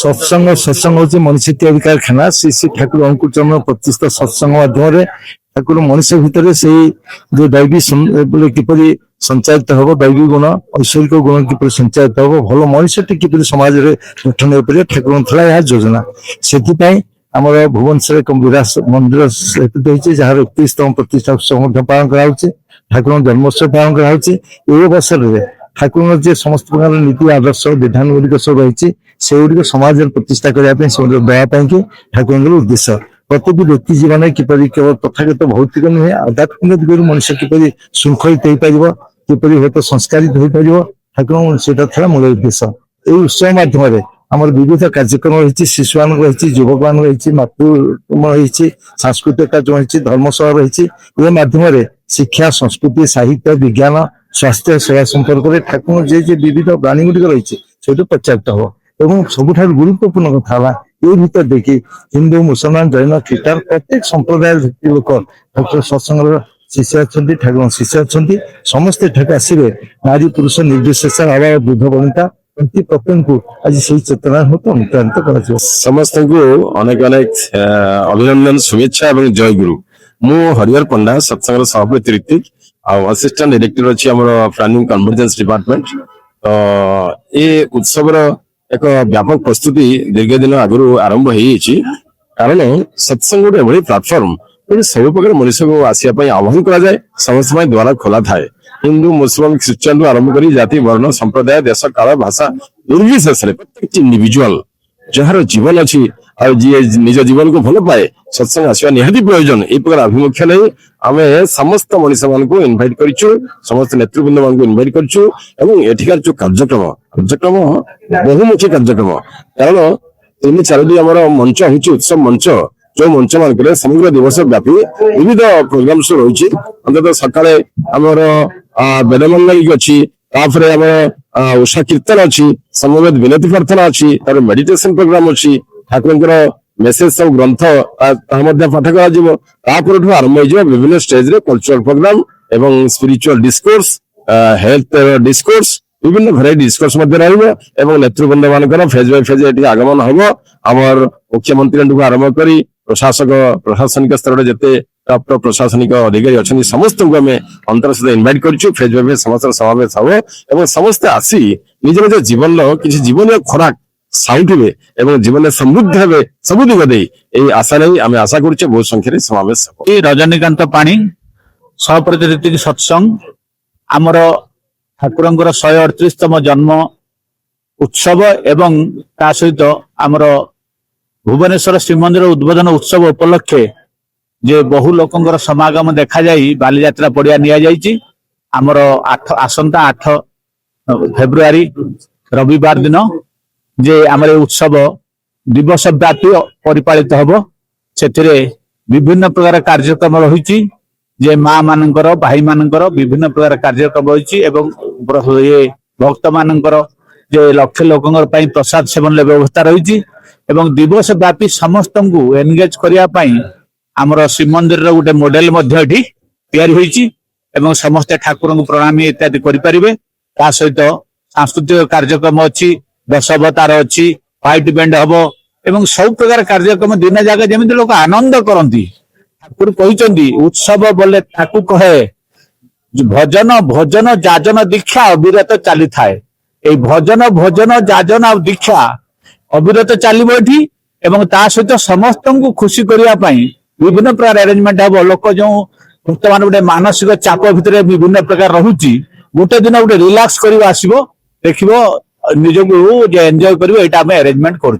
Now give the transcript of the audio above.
सत्संग सत्संग हूँ मनुष्य तैयारी कारखाना श्री श्री ठाकुर अंकुर चरण प्रतिष्ठा सत्संग माध्यम ठाकुर मनुष्य भितर से जो दैवी किपरि संचालित हम दैवी गुण ऐश्वरिक गुण किपरि संचालित हम भल मनुष्य किपरि समाज में गठन हो ठाकुर था योजना से आम भुवनेश्वर एक विरास मंदिर स्थापित होती जार 31तम प्रतिष्ठा उत्सव पालन कराऊे ठाकुर जन्मोत्सव पालन कराऊे ए अवसर में ठाकुर जे समस्त प्रकार नीति आदर्श विधान गुड़िक सब रही से गुड़िक समाज प्रतिष्ठा करने देवाई ठाकुर उद्देश्य प्रत्येक व्यक्ति जीवन किपरि केवल तथागत भौतिक नुहे आध्यात्मिक दिगरू मनुष्य किपरि श्रृंखलित हो पार किपरि हूँ संस्कारित हो पार ठाकुर से मूल उद्देश्य यही उत्सव मध्यम आम विविध कार्यक्रम रही शिशु मान रही युवक मान रही मातृ रही सांस्कृतिक कार्यक्रम रही धर्मसभा रही ये मध्यम शिक्षा संस्कृति साहित्य विज्ञान स्वास्थ्य सेवा संपर्क में ठाकुर जे विविध वाणी गुड़िक रही से प्रचारित हो एवं सबुठ गुरुत्वपूर्ण कथा ये भर देखी हिंदू मुसलमान जैन ख्रीष्टान प्रत्येक संप्रदाय लोक ठाकुर सत्संग शिष्य अच्छा ठाकुर शिष्य अच्छा समस्ते ठाकुर आसवे नारी पुरुष निर्विशेष अभाव वृद्ध वनिता प्रत्येक को आज से चेतना अनुप्राणित कर समस्त को अनेक अनेक अभिनंदन शुभेच्छा और जय गुरु मु हरिहर पंडा सत्संग सभापति ऋतिक असिस्टेंट डायरेक्टर अच्छी प्लानिंग कन्वर्जेंस डिपार्टमेंट तो ये उत्सव एक व्यापक प्रस्तुति दीर्घ दिन आगु आरंभ हो कारण सत्संग गोटे एभली प्लाटफर्म सब प्रकार मनुष्य को आसवाई आह्वान कराए समस्त द्वारा खोला थाए हिंदू मुसलमान ख्रीष्टान आरंभ कर जाति वर्ण संप्रदाय देश काल भाषा निर्विशेष प्रत्येक इंडिविजुअल जार जीवन अच्छी और जी निज जीवन को भल पाए सत्संग आसवा निहाती प्रयोजन ये प्रकार आभिमुख्य नहीं आम समस्त मनुष्य मान को इनभाइट करूँ समस्त नेतृवृंद मान को इनभाइट करूँ एठिकार जो कार्यक्रम बहुमुखी कार्यक्रम कारण 3-4 आम मंच हूँ उत्सव मंच जो मंच मान समग्र दिवस व्यापी विविध प्रोग्राम रही अंत सकाଳେ आमर वेदमंगलिक अच्छी उषा कीर्तन अच्छी समवेत विनती प्रार्थना अच्छी तार मेडिटेशन प्रोग्राम अच्छी ठाकुर मेसेज सब ग्रंथ पाठ कर आरंभ हो विभिन्न स्टेज रे कल्चरल प्रोग्राम एवं स्पिरिचुअल डिस्कोर्स हेल्थ डिस्कोर्स विभिन्न भेराइटी डिस्कोर्स नेतृवृंद मान फेज बाय फेज ये आगमन हम आमर मुख्यमंत्री आरंभ कर प्रशासक प्रशासनिक स्तर जिते टॉप प्रशासनिक अधिकारी अच्छा समस्त को आम अंतर सहित इनभाइट करेज बाय फेज समस्त समावेश हम समस्ते आसी निज निज जीवन किसी जीवन खोराक साउंटे एवं जीवन में समृद्ध हे सब दिग दे आशा नहीं आम आशा कर बहुत संख्यार समावेश रजनीकांत पाणी सहप्रतिनिधि सत्संग आमर ठाकुर 138तम जन्म उत्सव एवं ता सहित आमर भुवनेश्वर श्रीमंदिर उद्बोधन उत्सव उपलक्षे जे बहु लोकंकर समागम देखा जाई बालीयात्रा पड़िया निया जाइछि आमर आसंता 8 फेब्रुआरी रविवार दिन जे आमर उत्सव दिवस व्यापी परिपालित हबो सेथिरे विभिन्न प्रकार कार्यक्रम रही जे माँ मानकर भाई मानकर विभिन्न प्रकार कार्यक्रम रही ये भक्त मानकर जे लक्ष लोकंकर पई प्रसाद सेवन व्यवस्था रही एवं दिवस व्यापी समस्त को एनगेज करने आमर श्रीमंदिर गोटे मॉडल या समस्ते ठाकुर को प्रणामी इत्यादि करें ता सहित सांस्कृतिक कार्यक्रम अच्छी दशावतार अच्छी व्हाइट बैंड हम एवं सब प्रकार कार्यक्रम दिन जाक जमी लोक आनंद करती ठाकुर कहते उत्सव बोले ताकू कहे भजन भोजन जाजन दीक्षा अविरत चली थाए भजन भोजन जाजन आ दीक्षा अविरत चलो एवं ता सहित समस्त को खुशी करने विभिन्न प्रकार अरेंजमेंट हम लोक जो बर्तमान गोटे मानसिक चाप भितर विभिन्न प्रकार रहुची गोटे दिन गोटे रिलैक्स कर आसो देख निजक एंजॉय कर अरेंजमेंट करूँ।